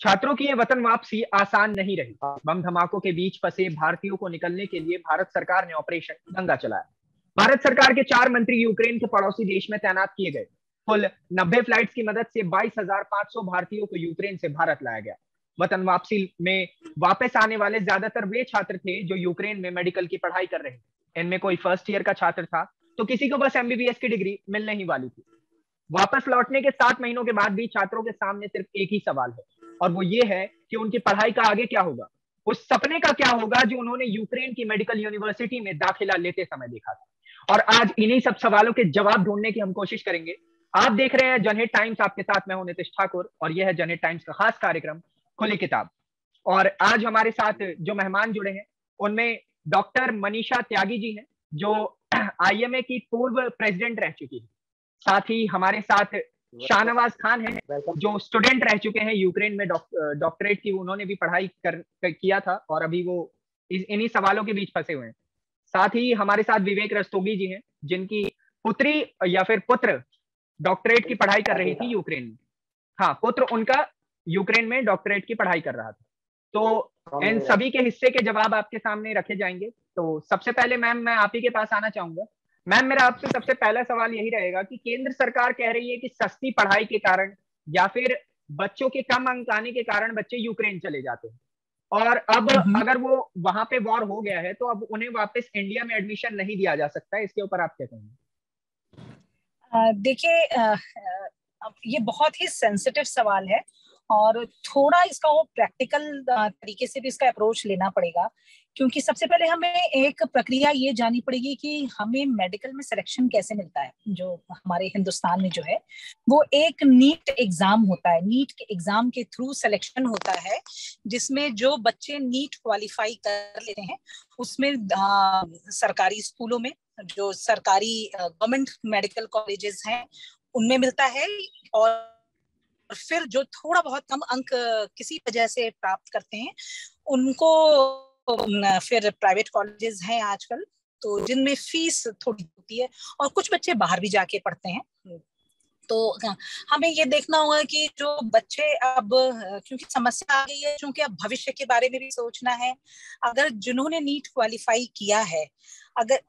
छात्रों की ये वतन वापसी आसान नहीं रही। बम धमाकों के बीच फंसे भारतीयों को निकलने के लिए भारत सरकार ने ऑपरेशन गंगा चलाया। भारत सरकार के 4 मंत्री यूक्रेन के पड़ोसी देश में तैनात किए गए। कुल 90 फ्लाइट्स की मदद से 22,500 भारतीयों को यूक्रेन से भारत लाया गया। वतन वापसी में वापस आने वाले ज्यादातर वे छात्र थे जो यूक्रेन में मेडिकल की पढ़ाई कर रहे थे। इनमें कोई फर्स्ट ईयर का छात्र था तो किसी को बस एमबीबीएस की डिग्री मिलने ही वाली थी। वापस लौटने के 7 महीनों के बाद भी छात्रों के सामने सिर्फ एक ही सवाल है, और वो ये है कि उनकी पढ़ाई का आगे क्या होगा। उस सपने का क्या होगा जो उन्होंने यूक्रेन की मेडिकल यूनिवर्सिटी में दाखिला लेते समय देखा था। और आज इन्हीं सब सवालों के जवाब ढूंढने की हम कोशिश करेंगे। आप देख रहे हैं जनहित टाइम्स, आपके साथ मैं हूं नितिश ठाकुर और यह है जनहित टाइम्स का खास कार्यक्रम खुली किताब। और आज हमारे साथ जो मेहमान जुड़े हैं उनमें डॉक्टर मनीषा त्यागी जी हैं जो आईएमए की पूर्व प्रेसिडेंट रह चुकी है। साथ ही हमारे साथ शाहनवाज खान है जो स्टूडेंट रह चुके हैं यूक्रेन में, डॉक्टरेट की उन्होंने भी पढ़ाई किया था और अभी वो इन्हीं सवालों के बीच फंसे हुए हैं। साथ ही हमारे साथ विवेक रस्तोगी जी हैं जिनकी पुत्री या फिर पुत्र डॉक्टरेट की पढ़ाई कर रही थी यूक्रेन में। हाँ, पुत्र उनका यूक्रेन में डॉक्टरेट की पढ़ाई कर रहा था। तो इन सभी के हिस्से के जवाब आपके सामने रखे जाएंगे। तो सबसे पहले मैम मैं आप ही के पास आना चाहूंगा। मैम मेरा आपसे सबसे पहला सवाल यही रहेगा कि केंद्र सरकार कह रही है कि सस्ती पढ़ाई के कारण या फिर बच्चों के कम अंक आने के कारण बच्चे यूक्रेन चले जाते हैं, और अब अगर वो वहां पे वॉर हो गया है तो अब उन्हें वापस इंडिया में एडमिशन नहीं दिया जा सकता है। इसके ऊपर आप क्या कहेंगे? देखिए, ये बहुत ही सेंसिटिव सवाल है और थोड़ा इसका वो प्रैक्टिकल तरीके से भी इसका अप्रोच लेना पड़ेगा, क्योंकि सबसे पहले हमें एक प्रक्रिया ये जाननी पड़ेगी कि हमें मेडिकल में सिलेक्शन कैसे मिलता है। जो हमारे हिंदुस्तान में जो है वो एक नीट एग्जाम होता है, नीट के एग्जाम के थ्रू सिलेक्शन होता है, जिसमें जो बच्चे नीट क्वालिफाई कर लेते हैं उसमें सरकारी स्कूलों में, जो सरकारी गवर्नमेंट मेडिकल कॉलेजेस हैं उनमें मिलता है, और फिर जो थोड़ा बहुत कम अंक किसी वजह से प्राप्त करते हैं उनको फिर प्राइवेट कॉलेजेस हैं आजकल तो जिनमें फीस थोड़ी होती है, और कुछ बच्चे बाहर भी जाके पढ़ते हैं। तो हमें ये देखना होगा कि जो बच्चे अब, क्योंकि समस्या आ गई है, क्योंकि अब भविष्य के बारे में भी सोचना है। अगर जिन्होंने नीट क्वालिफाई किया है, अगर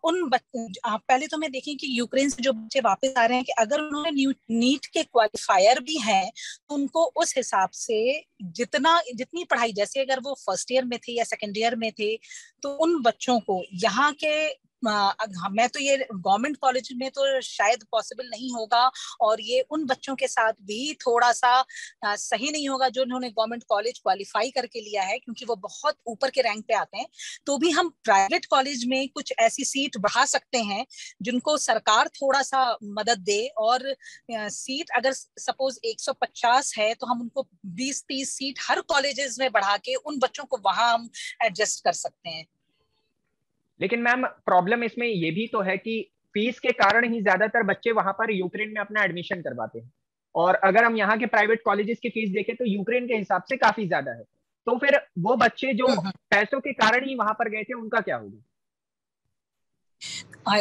आप पहले तो मैं देखें कि यूक्रेन से जो बच्चे वापस आ रहे हैं कि अगर उन्होंने नीट के क्वालिफायर भी हैं तो उनको उस हिसाब से जितनी पढ़ाई, जैसे अगर वो फर्स्ट ईयर में थे या सेकेंड ईयर में थे, तो उन बच्चों को यहाँ के मैं तो ये गवर्नमेंट कॉलेज में तो शायद पॉसिबल नहीं होगा, और ये उन बच्चों के साथ भी थोड़ा सा सही नहीं होगा जो उन्होंने गवर्नमेंट कॉलेज क्वालिफाई करके लिया है, क्योंकि वो बहुत ऊपर के रैंक पे आते हैं। तो भी हम प्राइवेट कॉलेज में कुछ ऐसी सीट बढ़ा सकते हैं जिनको सरकार थोड़ा सा मदद दे, और सीट अगर सपोज 150 है तो हम उनको 20-30 सीट हर कॉलेजेस में बढ़ा के उन बच्चों को वहां हम एडजस्ट कर सकते हैं। लेकिन मैम प्रॉब्लम इसमें ये भी तो है कि फीस के कारण ही ज्यादातर बच्चे वहां पर यूक्रेन में अपना एडमिशन करवाते हैं, और अगर हम यहाँ के प्राइवेट कॉलेजेस की फीस देखें तो यूक्रेन के हिसाब से काफी ज्यादा है। तो फिर वो बच्चे जो पैसों के कारण ही वहां पर गए थे उनका क्या होगा?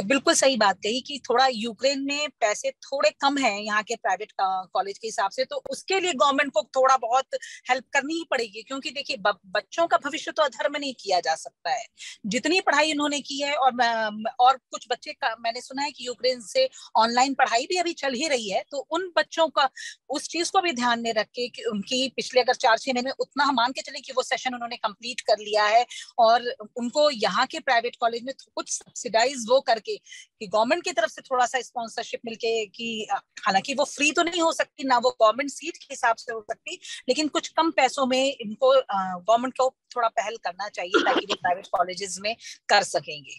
बिल्कुल सही बात कही कि थोड़ा यूक्रेन में पैसे थोड़े कम हैं यहाँ के प्राइवेट कॉलेज के हिसाब से, तो उसके लिए गवर्नमेंट को थोड़ा बहुत हेल्प करनी ही पड़ेगी, क्योंकि देखिए बच्चों का भविष्य तो अधर में नहीं किया जा सकता है। जितनी पढ़ाई उन्होंने की है, और कुछ बच्चे का मैंने सुना है कि यूक्रेन से ऑनलाइन पढ़ाई भी अभी चल ही रही है, तो उन बच्चों का उस चीज को भी ध्यान में रख के कि उनकी पिछले अगर 4-6 महीने में उतना हम मान के चले कि वो सेशन उन्होंने कंप्लीट कर लिया है, और उनको यहाँ के प्राइवेट कॉलेज में कुछ सब्सिडाइज वो करके कि गवर्नमेंट की तरफ से थोड़ा सा स्पॉन्सरशिप मिलके, कि हालांकि वो फ्री तो नहीं हो सकती ना, वो गवर्नमेंट सीट के हिसाब से हो सकती, लेकिन कुछ कम पैसों में इनको गवर्नमेंट को थोड़ा पहल करना चाहिए ताकि वो प्राइवेट कॉलेजेस में कर सकेंगे।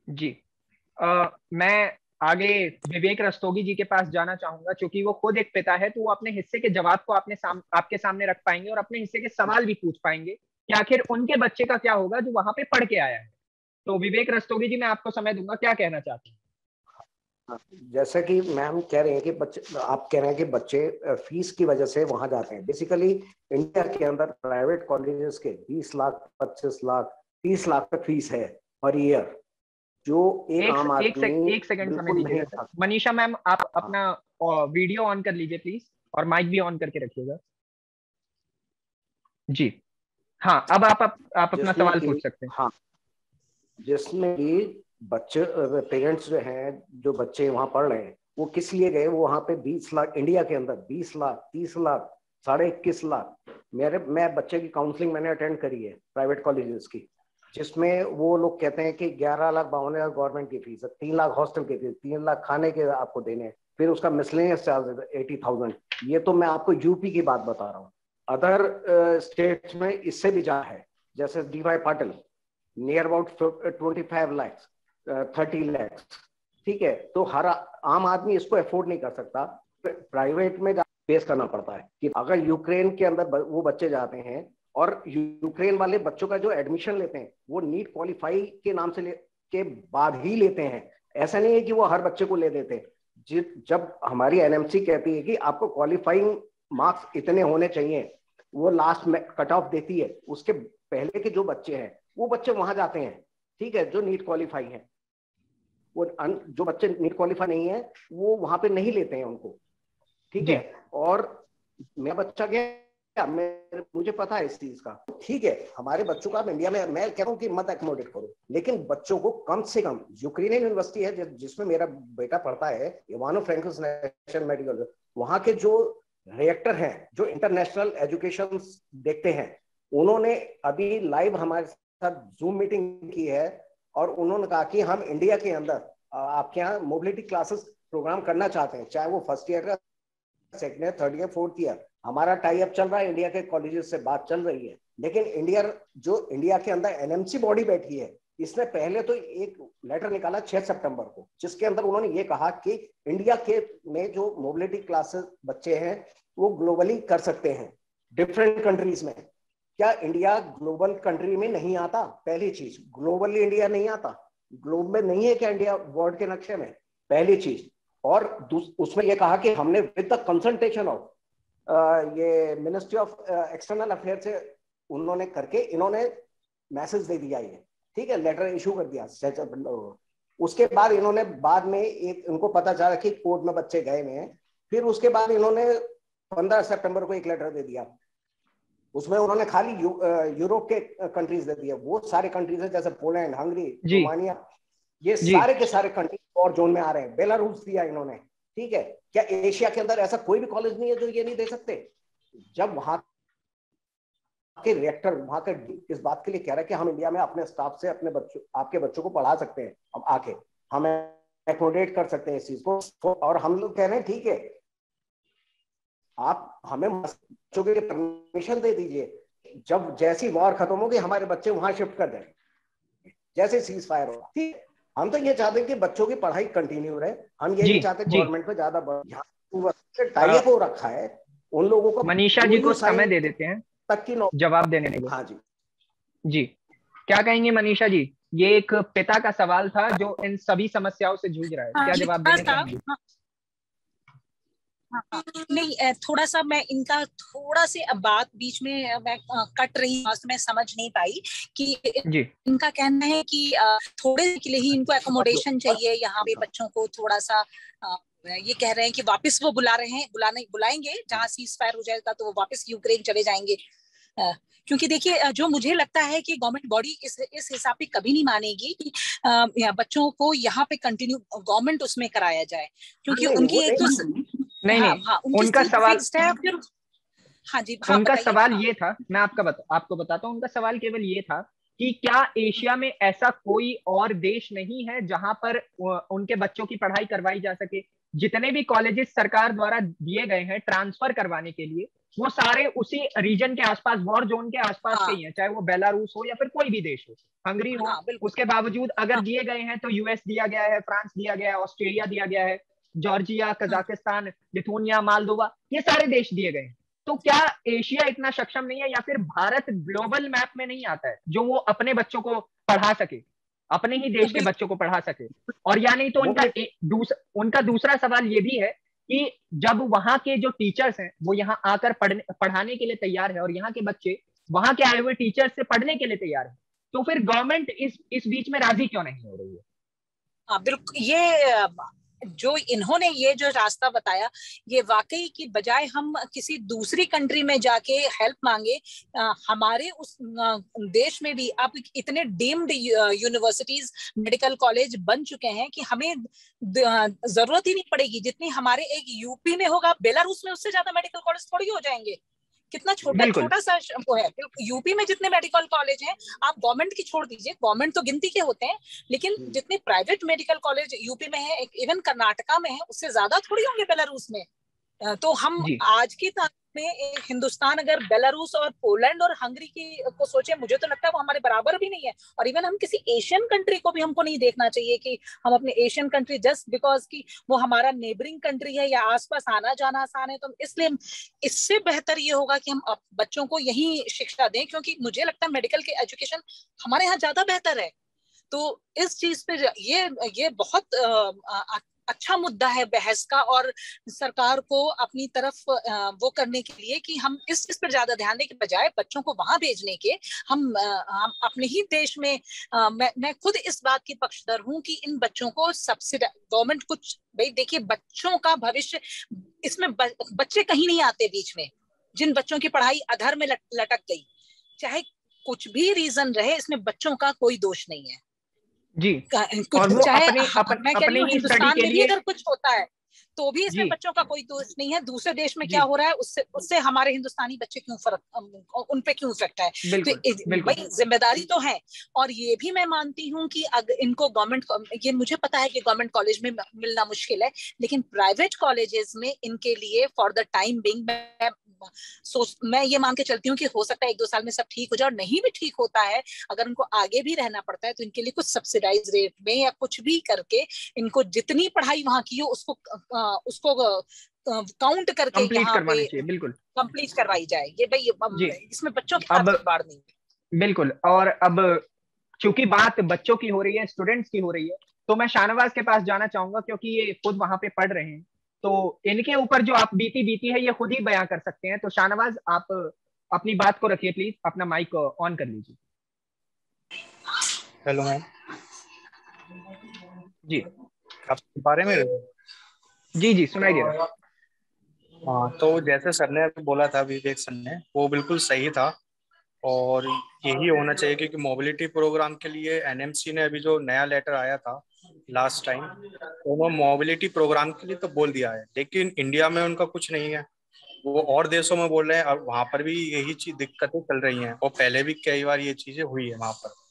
जी मैं आगे विवेक रस्तोगी जी के पास जाना चाहूंगा, क्योंकि वो खुद एक पिता है तो वो अपने हिस्से के जवाब को आपके सामने रख पाएंगे और अपने हिस्से के सवाल भी पूछ पाएंगे कि आखिर उनके बच्चे का क्या होगा जो वहां पे पढ़ के आया है। तो विवेक रस्तोगी जी मैं आपको समय दूंगा, क्या कहना चाहते हैं? जैसा कि मैम कह रहे हैं कि बच्चे, आप कह रहे हैं कि बच्चे फीस की वजह से वहां जाते हैं। बेसिकली इंडिया के अंदर प्राइवेट कॉलेजेस के 20 लाख, 25 लाख, 30 लाख तक फीस है पर ईयर, जो एक आम आदमी एक सेकंड समय दीजिएगा। मनीषा मैम आप अपना वीडियो ऑन कर लीजिए प्लीज, और माइक भी ऑन करके रखिएगा। जी हाँ, अब आप अपना जिसमें सवाल कि पूछ सकते हैं। हाँ, जिसमें कि बच्चे पेरेंट्स जो हैं, जो बच्चे वहां पढ़ रहे हैं, वो किस लिए गए? वो वहां पे 20 लाख, इंडिया के अंदर 20 लाख, 30 लाख, 21.5 लाख। मैं बच्चे की काउंसलिंग मैंने अटेंड करी है प्राइवेट कॉलेजेस की, जिसमें वो लोग कहते हैं कि 11,52,000 गवर्नमेंट की फीस है, 3 लाख हॉस्टल की फीस, 3 लाख खाने के आपको देने हैं, फिर उसका मिसलेनियस चार्ज 80,000। ये तो मैं आपको यूपी की बात बता रहा हूँ। अदर स्टेट्स में इससे भी ज्यादा है, जैसे DY Patil, near about 25 lakhs, 30 lakhs। ठीक है, तो हर आम आदमी इसको अफोर्ड नहीं कर सकता, प्राइवेट में फेस करना पड़ता है। कि अगर यूक्रेन के अंदर वो बच्चे जाते हैं, और यूक्रेन वाले बच्चों का जो एडमिशन लेते हैं वो नीट क्वालिफाई के नाम से के बाद ही लेते हैं, ऐसा नहीं है कि वो हर बच्चे को ले देते। जब हमारी NMC कहती है कि आपको क्वालिफाइंग मार्क्स इतने होने चाहिए, वो लास्ट में कट ऑफ देती है, उसके पहले के जो बच्चे हैं वो बच्चे वहां जाते हैं। ठीक है, जो नीट क्वालिफाई है, वो जो बच्चे नीट क्वालिफाई नहीं है वो वहां पे नहीं लेते हैं उनको। ठीक जी है, और मेरा बच्चा गया, मुझे पता है इस चीज का। ठीक है, हमारे बच्चों का इंडिया में, मैं कह रहा हूँ कि मत एकोमोडेट करो, लेकिन बच्चों को कम से कम, यूक्रेनियन यूनिवर्सिटी है जिसमें मेरा बेटा पढ़ता है, इवानो फ्रैंकोस नेशनल मेडिकल, वहां के जो रेक्टर हैं, जो इंटरनेशनल एजुकेशन देखते हैं, उन्होंने अभी लाइव हमारे साथ जूम मीटिंग की है, और उन्होंने कहा कि हम इंडिया के अंदर आपके यहाँ मोबिलिटी क्लासेस प्रोग्राम करना चाहते हैं, चाहे वो फर्स्ट ईयर का, second year, third year, fourth year. हमारा टाई अप चल रहा है, इंडिया के कॉलेजेस से बात चल रही है। लेकिन इंडिया के अंदर NMC बॉडी बैठी है, इसने पहले तो एक लेटर निकाला 6 सितंबर को, जिसके अंदर उन्होंने ये कहा कि इंडिया के में जो मोबिलिटी क्लासेस बच्चे हैं वो ग्लोबली कर सकते हैं डिफरेंट कंट्रीज में। क्या इंडिया ग्लोबल कंट्री में नहीं आता? पहली चीज, ग्लोबली इंडिया नहीं आता, ग्लोब में नहीं है क्या इंडिया वर्ल्ड के नक्शे में? पहली चीज। और उसमें यह कहा कि हमने विद द कंसल्टेशन ऑफ ये मिनिस्ट्री ऑफ एक्सटर्नल अफेयर से उन्होंने करके इन्होंने मैसेज दे दिया ये, ठीक है, लेटर इशू कर दिया। उसके बाद इन्होंने बाद में एक, उनको पता चला कि कोर्ट में बच्चे गए हुए हैं, फिर उसके बाद इन्होंने 15 सितंबर को एक लेटर दे दिया। उसमें उन्होंने खाली यूरोप के कंट्रीज दे दिए, वो सारे कंट्रीज है जैसे पोलैंड, हंगरी, रोमानिया, ये सारे के सारे कंट्रीज और जोन में आ रहे हैं। बेलारूस दिया इन्होंने। ठीक है, क्या एशिया के अंदर ऐसा कोई भी कॉलेज नहीं है जो ये नहीं दे सकते? जब वहां के रिएक्टर वहां के इस बात के लिए कह रहा है कि हम इंडिया में अपने स्टाफ से अपने बच्चों, आपके बच्चों को पढ़ा सकते हैं, अब आके हम एकोमोडेट कर सकते हैं इस चीज को, और हम लोग कह रहे हैं ठीक है, आप हमें बच्चों के लिए परमिशन दे दीजिए, जब जैसी वॉर खत्म होगी हमारे बच्चे वहां शिफ्ट कर दें, जैसे सीज फायर होगा। ठीक है, हम तो ये चाहते हैं कि बच्चों की पढ़ाई कंटिन्यू रहे, हम ये नहीं चाहते गवर्नमेंट पे ज्यादा टाई अप हो रखा है उन लोगों को। मनीषा जी को समय दे देते हैं तक की जवाब देने के लिए। हाँ जी जी, क्या कहेंगे मनीषा जी? ये एक पिता का सवाल था जो इन सभी समस्याओं से जूझ रहा है, क्या जवाब देना चाहेंगे? नहीं, थोड़ा सा मैं इनका थोड़ा से बात बीच में मैं कट रही, मैं समझ नहीं पाई कि जी इनका कहना है कि थोड़े के लिए ही इनको एकोमोडेशन चाहिए यहाँ पे बच्चों को, थोड़ा सा ये कह रहे हैं कि वापस वो बुला रहे हैं, बुलाएंगे जहाँ सीज फायर हो जाएगा तो वो वापस यूक्रेन चले जाएंगे। क्योंकि देखिए, जो मुझे लगता है कि गवर्नमेंट बॉडी इस हिसाब पे कभी नहीं मानेगी कि बच्चों को यहाँ पे कंटिन्यू गवर्नमेंट उसमें कराया जाए, क्योंकि उनकी एक तो नहीं, उनका सवाल, हाँ जी, उनका सवाल ये था, मैं आपको बताता हूँ, उनका सवाल केवल ये था कि क्या एशिया में ऐसा कोई और देश नहीं है जहां पर उनके बच्चों की पढ़ाई करवाई जा सके? जितने भी कॉलेजेस सरकार द्वारा दिए गए हैं ट्रांसफर करवाने के लिए, वो सारे उसी रीजन के आसपास, वॉर जोन के आसपास के ही हैं, चाहे वो बेलारूस हो या फिर कोई भी देश हो, हंगरी हो। उसके बावजूद अगर दिए गए हैं तो यूएस दिया गया है, फ्रांस दिया गया है, ऑस्ट्रेलिया दिया गया है, जॉर्जिया, कजाकिस्तान, लिथुनिया, मालदोवा, ये सारे देश दिए गए हैं। तो क्या एशिया इतना सक्षम नहीं है, या फिर भारत ग्लोबल मैप में नहीं आता है जो वो अपने बच्चों को पढ़ा सके, अपने ही देश के बच्चों को पढ़ा सके? और या नहीं तो उनका दूसरा सवाल ये भी है कि जब वहां के जो टीचर्स हैं वो यहाँ आकर पढ़ाने के लिए तैयार है, और यहाँ के बच्चे वहां के आए हुए टीचर्स से पढ़ने के लिए तैयार है, तो फिर गवर्नमेंट इस बीच में राजी क्यों नहीं हो रही है? बिल्कुल, ये जो इन्होंने ये जो रास्ता बताया, ये वाकई की बजाय हम किसी दूसरी कंट्री में जाके हेल्प मांगे, हमारे उस देश में भी अब इतने डीम्ड यूनिवर्सिटीज, मेडिकल कॉलेज बन चुके हैं कि हमें जरूरत ही नहीं पड़ेगी। जितनी हमारे एक यूपी में होगा, बेलारूस में उससे ज्यादा मेडिकल कॉलेज थोड़ी हो जाएंगे। कितना छोटा सा वो है। यूपी में जितने मेडिकल कॉलेज हैं, आप गवर्नमेंट की छोड़ दीजिए, गवर्नमेंट तो गिनती के होते हैं, लेकिन जितने प्राइवेट मेडिकल कॉलेज यूपी में है, इवन कर्नाटका में है, उससे ज्यादा थोड़ी होंगे बेलारूस में। तो हम आज की तारीख में हिंदुस्तान अगर बेलारूस और पोलैंड और हंगरी की को सोचे, मुझे तो लगता है वो हमारे बराबर भी नहीं है। और इवन हम किसी एशियन कंट्री को भी हमको नहीं देखना चाहिए कि हम अपने एशियन कंट्री जस्ट बिकॉज कि वो हमारा नेबरिंग कंट्री है या आसपास आना जाना आसान है, तो इसलिए इससे बेहतर ये होगा कि हम बच्चों को यही शिक्षा दें, क्योंकि मुझे लगता है मेडिकल के एजुकेशन हमारे यहाँ ज्यादा बेहतर है। तो इस चीज पे ये बहुत अच्छा मुद्दा है बहस का, और सरकार को अपनी तरफ वो करने के लिए कि हम इस चीज पर ज्यादा ध्यान दें, के बजाय बच्चों को वहां भेजने के हम अपने ही देश में मैं खुद इस बात की पक्षधर हूं कि इन बच्चों को सब्सिडी गवर्नमेंट कुछ, भाई देखिए बच्चों का भविष्य इसमें बच्चे कहीं नहीं आते बीच में। जिन बच्चों की पढ़ाई अधर में लटक गई, चाहे कुछ भी रीजन रहे, इसमें बच्चों का कोई दोष नहीं है जी। कुछ, और वो चाहे अपने मैं कह रही हूँ ही स्टडी हिंदुस्तान के में भी लिए अगर कुछ होता है तो भी इसमें बच्चों का कोई दोष नहीं है। दूसरे देश में क्या हो रहा है उससे हमारे हिंदुस्तानी बच्चे क्यों फर्क, उन पे क्यों इफेक्ट है। तो भाई जिम्मेदारी तो है। और ये भी मैं मानती हूँ कि अगर इनको गवर्नमेंट, ये मुझे पता है कि गवर्नमेंट कॉलेज में मिलना मुश्किल है, लेकिन प्राइवेट कॉलेजेस में इनके लिए फॉर द टाइम बिंग मैं ये मान के चलती हूँ कि हो सकता है 1-2 साल में सब ठीक हो जाए, और नहीं भी ठीक होता है, अगर उनको आगे भी रहना पड़ता है तो इनके लिए कुछ सब्सिडाइज रेट में या कुछ भी करके इनको जितनी पढ़ाई वहां की हो उसको काउंट करके यहाँ पे बिल्कुल कंप्लीट करवाई जाए। ये भाई इसमें बच्चों की हाथ बाढ़ नहीं। बिल्कुल। और अब चूंकि बात बच्चों की हो रही है, स्टूडेंट्स की हो रही है, तो मैं शाहनवाज के पास जाना चाहूंगा, क्योंकि ये खुद वहां पे पढ़ रहे हैं, तो इनके ऊपर जो आप बीती है ये खुद ही बयां कर सकते हैं। तो शाहनवाज, आप अपनी बात को रखिए प्लीज, अपना माइक ऑन कर लीजिए। हेलो मैम जी, आप सुन पा रहे हैं मेरे? जी सुनाई दे रहा है। हाँ, तो जैसे सर ने अभी बोला था, विवेक सर ने, वो बिल्कुल सही था और यही होना चाहिए, क्योंकि मोबिलिटी प्रोग्राम के लिए एनएमसी ने अभी जो नया लेटर आया था लास्ट टाइम, तो वो मोबिलिटी प्रोग्राम के लिए तो बोल दिया है, लेकिन इंडिया में उनका कुछ नहीं है। वो और देशों में बोल रहे हैं, और वहां पर भी यही चीज दिक्कतें चल रही हैं, और पहले भी कई बार ये चीजें हुई है वहां पर।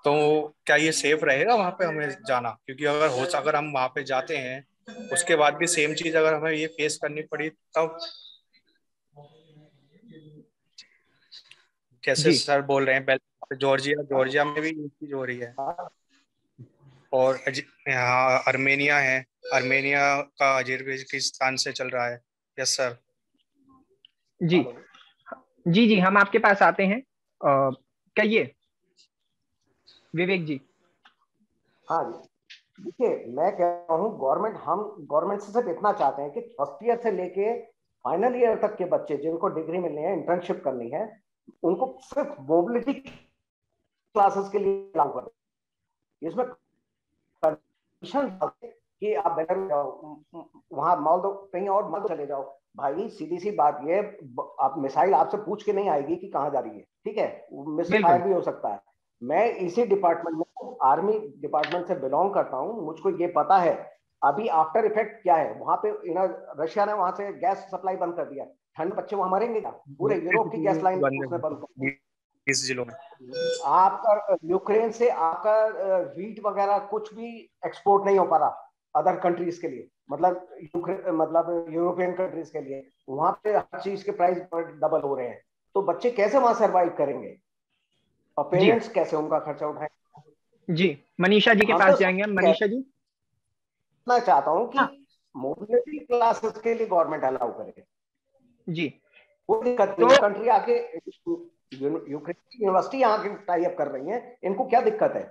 तो क्या ये सेफ रहेगा वहां पे हमें जाना? क्योंकि अगर हम वहां पे जाते हैं, उसके बाद भी सेम चीज अगर हमें ये फेस करनी पड़ी, तब जैसे सर बोल रहे हैं जॉर्जिया में भी ये चीज हो रही है, और यहाँ अर्मेनिया है, अर्मेनिया का अजरबैजान से चल रहा है। Yes sir. जी, हम आपके पास आते हैं, कहिए विवेक जी। हाँ जी, देखिए मैं कह रहा हूँ गवर्नमेंट से सिर्फ इतना चाहते हैं कि फर्स्ट ईयर से लेके फाइनल ईयर तक के बच्चे जिनको डिग्री मिलनी है, इंटर्नशिप करनी है, उनको सिर्फ मोबिलिटी क्लासेस के लिए लागू कर दें। इसमें कंडीशन कि आप बेटर जाओ, वहां मॉल कहीं और मॉल चले जाओ। भाई सीधी सी बात ये, आप मिसाइल आपसे पूछ के नहीं आएगी कि कहाँ जा रही है, ठीक है, मिसाइल फायर भी हो सकता है। मैं इसी डिपार्टमेंट में, आर्मी डिपार्टमेंट से बिलोंग करता हूँ, मुझको ये पता है अभी आफ्टर इफेक्ट क्या है। वहां पे रशिया ने वहां से गैस सप्लाई बंद कर दिया, ठंड बच्चे वहां मरेंगे क्या? पूरे यूरोप की गैस लाइन उसने बंद कर दी। इस जिलों में आपका यूक्रेन से आपका वीट वगैरह कुछ भी एक्सपोर्ट नहीं हो पा रहा अदर कंट्रीज के लिए, मतलब यूरोपियन कंट्रीज के लिए। वहां पे हर चीज के प्राइस डबल हो रहे हैं, तो बच्चे कैसे वहां सरवाइव करेंगे और पेरेंट्स कैसे उनका खर्चा उठाएंगे? जी, मनीषा जी के पास जाएंगे हम। मनीषा जी, मैं चाहता हूं कि मोबिलिटी क्लासेस के लिए गवर्नमेंट अलाउ करे। जी, कोई दिक्कत नहीं, कंट्री आके यूक्रेन की यूनिवर्सिटी यहाँ के टाई अप कर रही है, इनको क्या दिक्कत है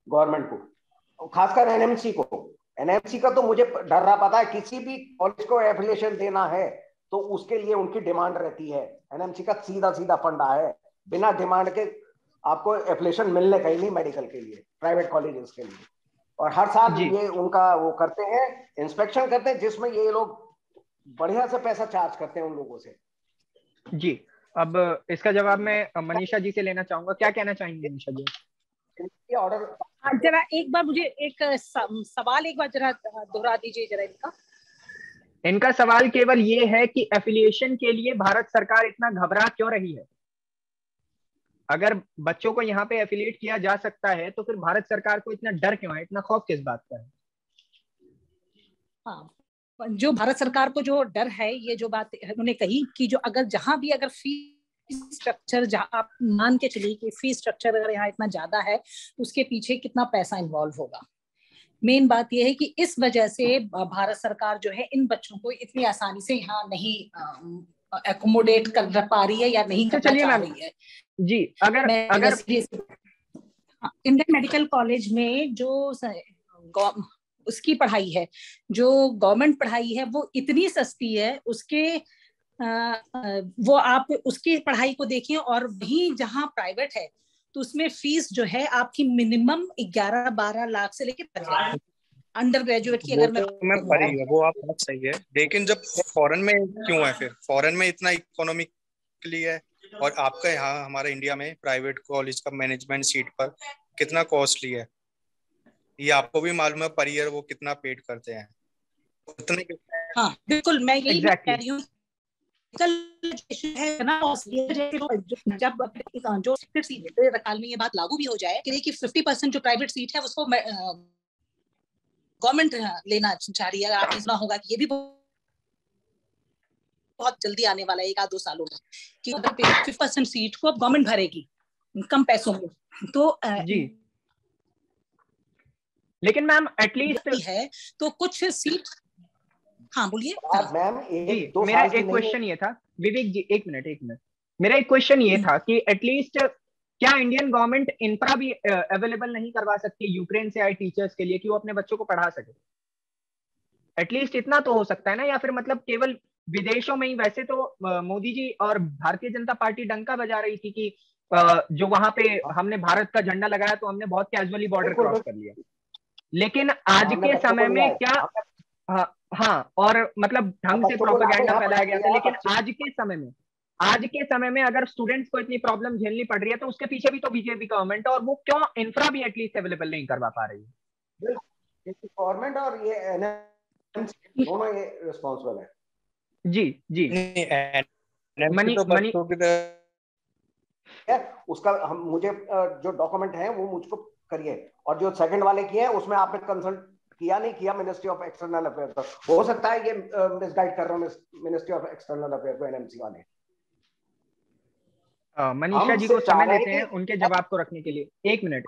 गवर्नमेंट को, खासकर एनएमसी को। एनएमसी का तो मुझे डर रहा पता है, किसी भी कॉलेज को एफिलिएशन देना है तो उसके लिए उनकी डिमांड रहती है। एनएमसी का सीधा सीधा फंडा है, बिना डिमांड के आपको एफिलिएशन मिलने कहीं नहीं मेडिकल के लिए, प्राइवेट कॉलेजेस के लिए। और हर साल जी ये उनका वो करते हैं, इंस्पेक्शन करते हैं, जिसमें ये लोग बढ़िया से पैसा चार्ज करते हैं उन लोगों से। जी, अब इसका जवाब मैं मनीषा जी से लेना चाहूंगा। क्या कहना चाहेंगे मनीषा जी? ऑर्डर जरा एक बार मुझे एक सवाल एक बार जरा दोहरा दीजिए जरा इनका। इनका सवाल केवल ये है कि एफिलिएशन के लिए भारत सरकार इतना घबरा क्यों रही है? अगर बच्चों को यहाँ पे एफिलिएट किया जा सकता है तो फिर भारत सरकार को इतना डर क्यों है, इतना खौफ किस बात का है? हाँ, जो भारत सरकार को जो डर है, ये जो बात उन्होंने कही कि जो अगर जहां भी अगर फीस स्ट्रक्चर, जहां आप मान के चलिए कि फीस स्ट्रक्चर अगर यहाँ इतना ज्यादा है, उसके पीछे कितना पैसा इन्वॉल्व होगा। मेन बात यह है कि इस वजह से भारत सरकार जो है इन बच्चों को इतनी आसानी से यहाँ नहीं एकोमोडेट कर पा रही है या नहीं करना चाह रही है। जी, अगर इंडियन मेडिकल कॉलेज में जो उसकी पढ़ाई है, जो गवर्नमेंट पढ़ाई है, वो इतनी सस्ती है, उसके वो आप उसकी पढ़ाई को देखिए, और भी जहां प्राइवेट है तो उसमें फीस जो है आपकी मिनिमम 11-12 लाख से लेकर अंडर ग्रेजुएट की अगर मैं पढ़ी है, वो आप बात सही है, लेकिन जब फॉरेन में क्यों है? फिर फॉरेन में इतना इकोनॉमिकली है और आपका यहाँ हमारे इंडिया में प्राइवेट कॉलेज का मैनेजमेंट सीट पर कितना कॉस्टली है, ये आपको भी मालूम है। पर ईयर वो कितना पेड करते हैं उतने। हाँ बिल्कुल, मैं यही कह रही हूँ है ना। जब जो सीट काल में ये बात लागू भी हो जाए कि 50% जो प्राइवेट सीट है उसको गवर्नमेंट लेना चाह रही है। आपने सुना होगा कि ये भी बहुत जल्दी आने वाला है, 1-2 सालों में, कि 50% सीट को अब गवर्नमेंट भरेगी कम पैसों में। तो जी, लेकिन मैम एटलीस्ट है तो कुछ सीट। हाँ बोलिए मैम। मेरा एक क्वेश्चन ये था, विवेक जी एक मिनट, मेरा एक क्वेश्चन ये था कि एटलीस्ट क्या इंडियन गवर्नमेंट इंफ्रा भी अवेलेबल नहीं करवा सकती यूक्रेन से आए टीचर्स के लिए कि वो अपने बच्चों को पढ़ा सके? एटलीस्ट इतना तो हो सकता है ना। या फिर मतलब केवल विदेशों में ही? वैसे तो मोदी जी और भारतीय जनता पार्टी डंका बजा रही थी कि जो वहां पे हमने भारत का झंडा लगाया तो हमने बहुत कैजुअली बॉर्डर क्रॉस कर लिया। लेकिन आज के समय में क्या हाँ, और मतलब ढंग से प्रोपेगेंडा फैलाया गया था, लेकिन आज के समय में अगर स्टूडेंट्स को इतनी प्रॉब्लम झेलनी पड़ रही है तो उसके पीछे भी तो बीजेपी गवर्नमेंट है, और वो क्यों इंफ्रा भी एटलीस्ट अवेलेबल नहीं करवा पा रही है? गवर्नमेंट और ये दोनों ये रिस्पॉन्सिबल है। जी उसका हम मुझे जो डॉक्यूमेंट है वो मुझको करिए, और जो सेकंड वाले किए हैं उसमें आपने कंसल्ट किया नहीं किया मिनिस्ट्री ऑफ एक्सटर्नल अफेयर को? हो सकता है ये मिसगाइड कर रहा हूँ मिनिस्ट्री ऑफ एक्सटर्नल अफेयर को, एनएमसी वाले। मनीषा जी को समय देते हैं उनके जवाब को रखने के लिए। एक मिनट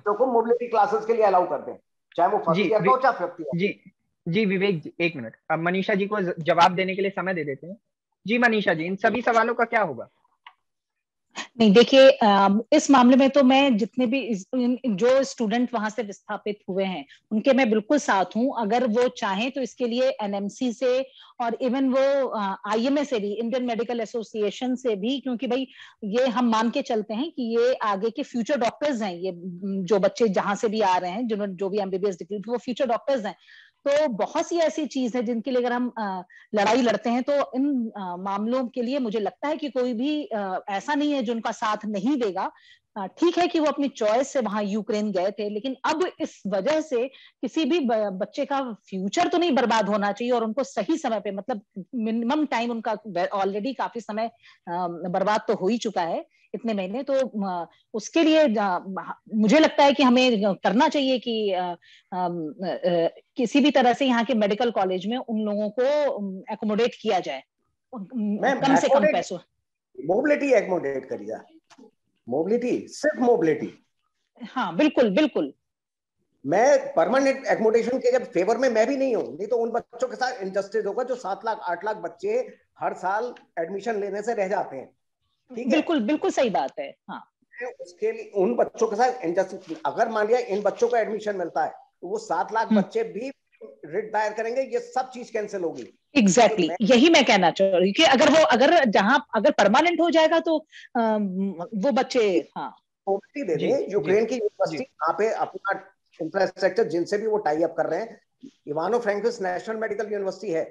को मोबिलिटी क्लासेस के लिए अलाउ करते हैं, चाहे वो फर्स्ट ईयर का हो चाहे फिफ्थ ईयर। जी विवेक जी एक मिनट, अब मनीषा जी को जवाब देने के लिए समय दे देते हैं। जी मनीषा जी, इन सभी सवालों का क्या होगा? नहीं देखिए, इस मामले में तो मैं जितने भी जो स्टूडेंट वहां से विस्थापित हुए हैं उनके मैं बिल्कुल साथ हूं। अगर वो चाहें तो इसके लिए एनएमसी से और इवन वो आईएमए से भी, इंडियन मेडिकल एसोसिएशन से भी, क्योंकि भाई ये हम मान के चलते हैं कि ये आगे के फ्यूचर डॉक्टर्स हैं। ये जो बच्चे जहां से भी आ रहे हैं, जिन्होंने जो भी एमबीबीएस डिग्री, वो फ्यूचर डॉक्टर्स हैं। तो बहुत सी ऐसी चीज है जिनके लिए अगर हम लड़ाई लड़ते हैं तो इन मामलों के लिए मुझे लगता है कि कोई भी ऐसा नहीं है जो उनका साथ नहीं देगा। ठीक है कि वो अपनी चॉइस से वहां यूक्रेन गए थे, लेकिन अब इस वजह से किसी भी बच्चे का फ्यूचर तो नहीं बर्बाद होना चाहिए, और उनको सही समय पे, मतलब मिनिमम टाइम उनका ऑलरेडी काफी समय बर्बाद तो हो ही चुका है, इतने महीने। तो उसके लिए मुझे लगता है कि हमें करना चाहिए कि किसी भी तरह से यहाँ के मेडिकल कॉलेज में उन लोगों को एकोमोडेट किया जाए कम से कम पैसों। मोबिलिटी एकोमोडेट करिए, मोबिलिटी, सिर्फ मोबिलिटी। हाँ बिल्कुल बिल्कुल, मैं परमानेंट एकोमोडेशन के फेवर में मैं भी नहीं हूं, नहीं तो उन बच्चों के साथ इनजस्टिस होगा जो 7 लाख 8 लाख बच्चे हर साल एडमिशन लेने से रह जाते हैं। ठीक है, बिल्कुल बिल्कुल सही बात है। हाँ, उसके लिए उन बच्चों के साथ इनजस्टिस, अगर मान लिया इन बच्चों को एडमिशन मिलता है तो वो 7 लाख बच्चे भी रिट दायर करेंगे, ये सब चीज कैंसिल होगी। एग्जैक्टली यही मैं कहना चाह रही हूँ कि अगर जहां अगर परमानेंट हो जाएगा तो वो बच्चे हाँ दे दें। यूक्रेन की यूनिवर्सिटी यहाँ पे अपना इंफ्रास्ट्रक्चर जिनसे भी वो टाई अप कर रहे हैं, इवानो फ्रैंकिस नेशनल मेडिकल यूनिवर्सिटी है,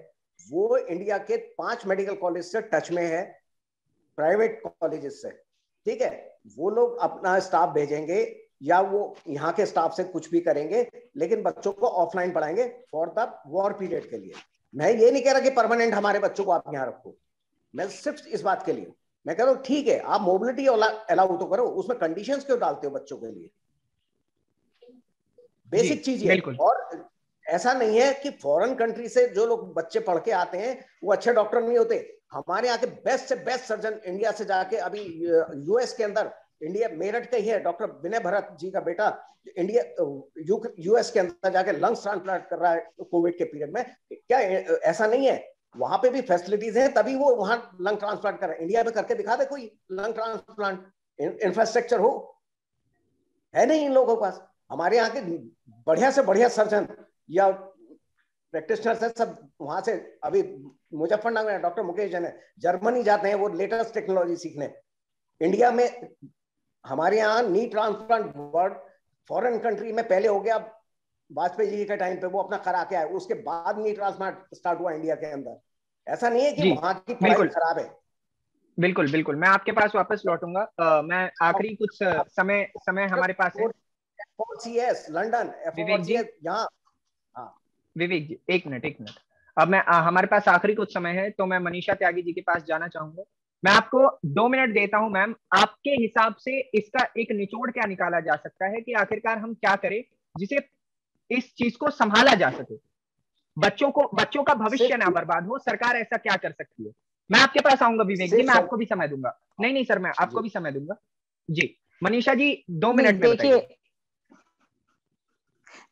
वो इंडिया के 5 मेडिकल कॉलेज से टच में है, प्राइवेट कॉलेजेस से, ठीक है। वो लोग अपना स्टाफ भेजेंगे या वो यहाँ के स्टाफ से कुछ भी करेंगे, लेकिन बच्चों को ऑफलाइन पढ़ाएंगे फॉर द वॉर पीरियड के लिए। मैं ये नहीं कह रहा कि परमानेंट हमारे बच्चों को आप यहाँ रखो, मैं सिर्फ इस बात के लिए मैं कह रहा हूँ ठीक है आप मोबिलिटी अलाउ तो करो, उसमें कंडीशंस क्यों डालते हो बच्चों के लिए? बेसिक चीज है। और ऐसा नहीं है कि फॉरेन कंट्री से जो लोग बच्चे पढ़ के आते हैं वो अच्छे डॉक्टर नहीं होते। हमारे यहाँ के बेस्ट से बेस्ट सर्जन इंडिया से जाके अभी यूएस के अंदर, इंडिया मेरठ का ही है डॉक्टर विनय भरत जी का बेटा, इंडिया यूएस के अंदर जाके लंग्स ट्रांसप्लांट कर रहा है कोविड के पीरियड में। क्या ऐसा नहीं है? वहां पे भी फैसिलिटीज हैं तभी वो वहां लंग ट्रांसप्लांट कर रहे हैं। इंडिया में करके दिखा दे कोई लंग ट्रांसप्लांट, इंफ्रास्ट्रक्चर हो, है नहीं इन लोगों के पास। हमारे यहाँ के बढ़िया से बढ़िया सर्जन या प्रैक्टिशनर्स है सब वहां से, अभी मुजफ्फरनगर में डॉक्टर मुकेश जैन है, जर्मनी जाते हैं वो लेटेस्ट टेक्नोलॉजी सीखने। इंडिया में हमारे यहाँ नी ट्रांसप्लांट वर्ड फॉरेन कंट्री में पहले हो गया, वाजपेयी जी के टाइम पे वो अपना करा के आए, उसके बाद नी ट्रांसप्लांट स्टार्ट हुआ इंडिया के अंदर। ऐसा नहीं है कि वहां की पढ़ाई खराब है। बिल्कुल बिल्कुल, मैं आपके पास वापस लौटूंगा। मैं आखिरी कुछ समय हमारे पास है। FOCS लंदन, FOCS यहाँ। विवेक जी एक मिनट। अब मैं हमारे पास आखिरी कुछ समय है, तो मैं मनीषा त्यागी जी के पास जाना चाहूंगा। मैं आपको 2 मिनट देता हूं मैम। आपके हिसाब से इसका एक निचोड़ क्या निकाला जा सकता है कि आखिरकार हम क्या करें जिसे इस चीज को संभाला जा सके, बच्चों का भविष्य ना बर्बाद हो, सरकार ऐसा क्या कर सकती है? मैं आपके पास आऊंगा विवेक जी, मैं आपको भी समय दूंगा। नहीं सर, मैं आपको भी समय दूंगा जी। मनीषा जी 2 मिनट में बताइए।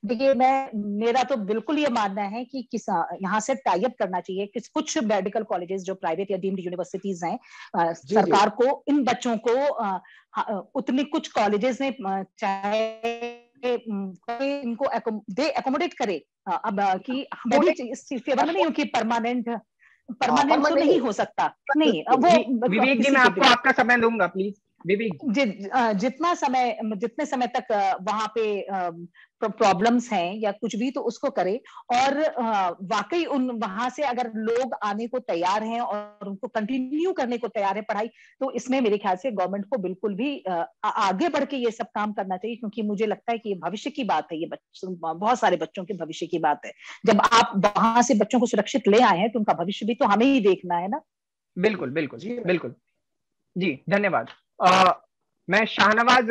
देखिए मेरा तो बिल्कुल ये मानना है कि यहाँ से टाई अप करना चाहिए। कुछ मेडिकल कॉलेजेस जो प्राइवेट या डीम्ड यूनिवर्सिटीज हैं, सरकार को इन बच्चों को उतने कुछ कॉलेजेस में चाहे इनको एकोमोडेट करे। अब कि मैं भी इस फेवर में नहीं हूँ कि परमानेंट तो नहीं हो सकता। नहीं वो विवेक जी मैं आपको आपका समय दूंगा प्लीज। विवेक जितने समय तक वहां पे प्रॉब्लम्स हैं या कुछ भी, तो उसको करे। और वाकई वहां से अगर लोग आने को तैयार हैं और उनको कंटिन्यू करने को तैयार है पढ़ाई, तो इसमें मेरे ख्याल से गवर्नमेंट को बिल्कुल भी आगे बढ़ के ये सब काम करना चाहिए। क्योंकि मुझे लगता है कि ये भविष्य की बात है, ये बहुत सारे बच्चों के भविष्य की बात है। जब आप वहां से बच्चों को सुरक्षित ले आए हैं तो उनका भविष्य भी तो हमें ही देखना है ना। बिल्कुल जी, धन्यवाद। मैं शाहनवाज,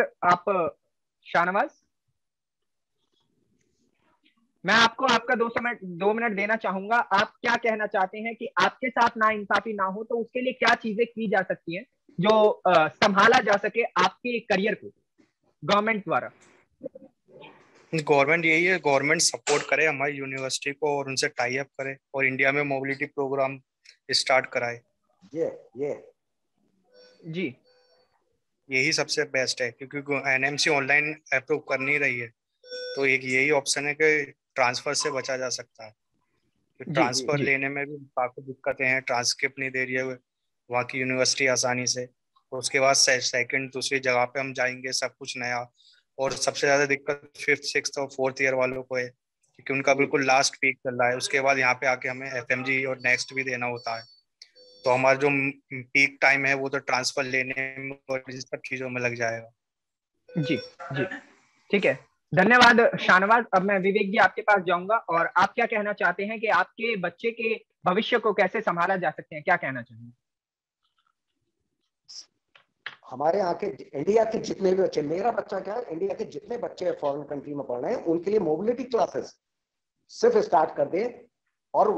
मैं आपको आपका 2 मिनट देना चाहूंगा। आप क्या कहना चाहते हैं कि आपके साथ नाइंसाफी ना हो तो उसके लिए क्या चीजें की जा सकती हैं जो संभाला जा सके आपके करियर को गवर्नमेंट द्वारा? गवर्नमेंट यही है, गवर्नमेंट सपोर्ट करे हमारी यूनिवर्सिटी को और उनसे टाई अप करे और इंडिया में मोबिलिटी प्रोग्राम स्टार्ट कराए। जी यही सबसे बेस्ट है, क्योंकि एनएमसी ऑनलाइन अप्रूव कर नहीं रही है, तो एक यही ऑप्शन है कि ट्रांसफर से बचा जा सकता है। ट्रांसफर लेने में भी काफी दिक्कतें हैं, ट्रांसक्रिप्ट नहीं दे रही है वहाँ की यूनिवर्सिटी आसानी से। तो उसके बाद सेकंड दूसरी जगह पे हम जाएंगे, सब कुछ नया। और सबसे ज्यादा दिक्कत 5th 6th और 4th ईयर वालों को है, क्योंकि उनका बिल्कुल लास्ट पीक चल रहा है। उसके बाद यहाँ पे आके हमें FMG और नेक्स्ट भी देना होता है। तो हमारा जो पीक टाइम है वो तो ट्रांसफर लेने में और इन सब चीजों में लग जाएगा। जी ठीक है, धन्यवाद शाहनवाज। अब मैं विवेक जी आपके पास जाऊंगा और आप क्या कहना चाहते हैं कि आपके बच्चे के भविष्य को कैसे संभाला जा सकते हैं, क्या कहना चाहेंगे? हमारे यहाँ के इंडिया के जितने भी बच्चे, मेरा बच्चा क्या है, इंडिया के जितने बच्चे फॉरेन कंट्री में पढ़ रहे हैं उनके लिए मोबिलिटी क्लासेस सिर्फ स्टार्ट कर दें और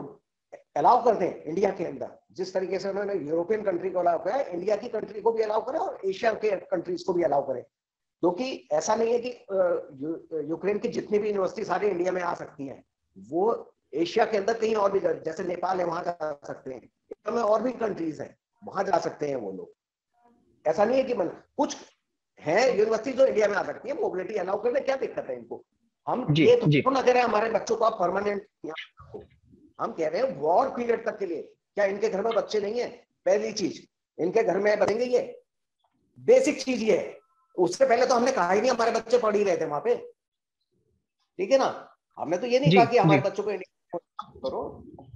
अलाउ कर दें इंडिया के अंदर। जिस तरीके से उन्होंने यूरोपियन कंट्री को अलाउ किया, इंडिया की कंट्री को भी अलाउ करें और एशिया के कंट्रीज को भी अलाउ करें। क्योंकि ऐसा नहीं है कि यूक्रेन की जितनी भी यूनिवर्सिटी सारी इंडिया में आ सकती हैं, वो एशिया के अंदर कहीं और भी, जैसे नेपाल है वहां जा सकते हैं, इंडिया में और भी कंट्रीज हैं वहां जा सकते हैं वो लोग। ऐसा नहीं है कि कुछ है यूनिवर्सिटी जो इंडिया में आ सकती है, मोबिलिटी अलाउ करने क्या दिक्कत है इनको। हम ये तो ना कह रहे हैं हमारे बच्चों को आप परमानेंट यहाँ रखो, हम कह रहे हैं वॉर पीरियड तक के लिए। क्या इनके घर में बच्चे नहीं है? पहली चीज इनके घर में बनेंगे, ये बेसिक चीज ये है। उससे पहले तो हमने कहा ही नहीं हमारे बच्चे पढ़ ही रहे थे वहां पे। ठीक है ना। हमने तो ये नहीं कहा कि हमारे बच्चों को करो।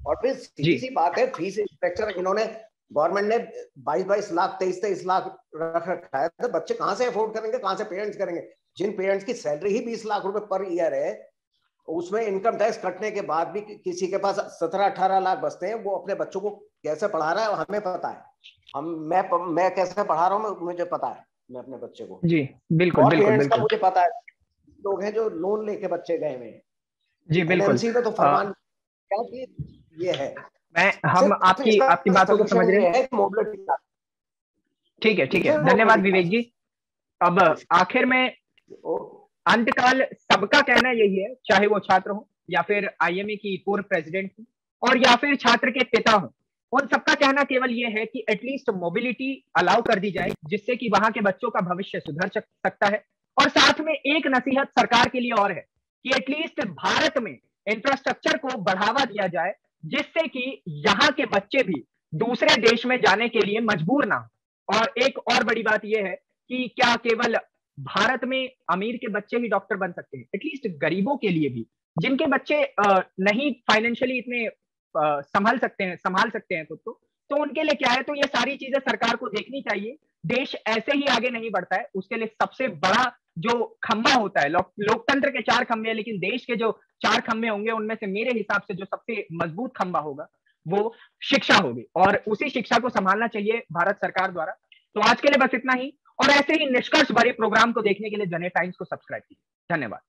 और फिर सीधी सी बात है, फीस स्ट्रक्चर इन्होंने, गवर्नमेंट ने 22 लाख 23 लाख रख रखा है, तो बच्चे कहाँ से अफोर्ड करेंगे, कहाँ से पेरेंट्स करेंगे? जिन पेरेंट्स की सैलरी ही 20 लाख रुपए पर ईयर है, उसमें इनकम टैक्स कटने के बाद भी किसी के पास 17-18 लाख बचते हैं, वो अपने बच्चों को कैसे पढ़ा रहा है हमें पता है। मैं कैसे पढ़ा रहा हूँ मुझे पता है, मैं अपने बच्चे को। जी बिल्कुल और बिल्कुल पेरेंट्स का बिल्कुल मुझे पता है, लोग हैं जो लोन लेके बच्चे गए हुए हैं। जी बिल्कुल। एनएमसी में तो फरमान क्या कि ये है, हम आपकी बातों को समझ रहे हैं। मोबिलिटी। ठीक है, धन्यवाद विवेक जी। अब आखिर में अंतकाल सबका कहना यही है, चाहे वो छात्र हो या फिर आईएमए की पूर्व प्रेसिडेंट हो और या फिर छात्र के पिता हो, उन सबका कहना केवल ये है कि एटलीस्ट मोबिलिटी अलाउ कर दी जाए, जिससे कि वहां के बच्चों का भविष्य सुधर सकता है। और साथ में एक नसीहत सरकार के लिए और है कि एटलीस्ट भारत में इंफ्रास्ट्रक्चर को बढ़ावा दिया जाए, जिससे कि यहाँ के बच्चे भी दूसरे देश में जाने के लिए मजबूर ना हो। और एक और बड़ी बात यह है कि क्या केवल भारत में अमीर के बच्चे ही डॉक्टर बन सकते हैं? एटलीस्ट गरीबों के लिए भी, जिनके बच्चे नहीं फाइनेंशियली इतने संभाल सकते हैं खुद को, तो उनके लिए क्या है? तो ये सारी चीजें सरकार को देखनी चाहिए। देश ऐसे ही आगे नहीं बढ़ता है, उसके लिए सबसे बड़ा जो खंभा होता है, लोकतंत्र के 4 खंभे हैं, लेकिन देश के जो 4 खंभे होंगे, उनमें से मेरे हिसाब से जो सबसे मजबूत खंभा होगा वो शिक्षा होगी, और उसी शिक्षा को संभालना चाहिए भारत सरकार द्वारा। तो आज के लिए बस इतना ही, और ऐसे ही निष्कर्ष भरे प्रोग्राम को देखने के लिए जने टाइम्स को सब्सक्राइब कीजिए। धन्यवाद।